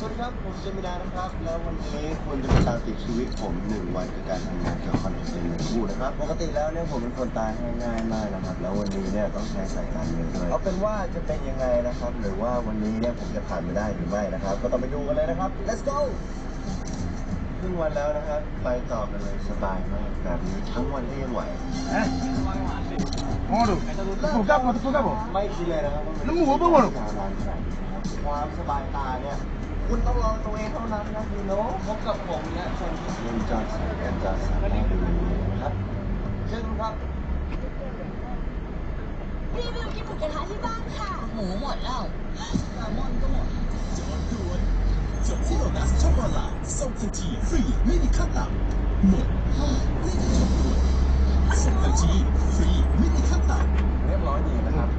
สวัสดีครับผมเจมินานะครับแล้ววันนี้คุณจะมาตามติดชีวิตผม1 วันกับการทำงานกับคอนเทนต์คู่นะครับปกติแล้วเนี่ยผมเป็นคนตายง่ายมากนะครับแล้ววันนี้เนี่ยต้องใช้สายการเงินด้วยเอาเป็นว่าจะเป็นยังไงนะครับหรือว่าวันนี้เนี่ยผมจะผ่านไปได้หรือไม่นะครับก็ต้องไปดูกันเลยนะครับ let's go ครึ่งวันแล้วนะครับไปต่อกันเลยสบายมากแบบนี้ทั้งวันก็ยังไหวไม่คิดเลยนะครับว่ามันจะนานขนาดนี้นะครับความสบายตาเนี่ยคุณต้องลองตัวเองเท่านั้นนะพี่โน้พบกับผมและชนเล่นจอดสายกันจอดสายได้ดูนะครับเชิญครับรีวิวกินหมูกระทะที่บ้านค่ะหมูหมดแล้วแซลมอนก็หมดจอดด่วนจดที่โลตัสช็อปออนไลน์ส่งทันทีฟรีไม่มีขั้นต่ำหมดรีบจดด่วนส่งทันทีฟรีไม่มีขั้นต่ำเรียบร้อยดีนะครับ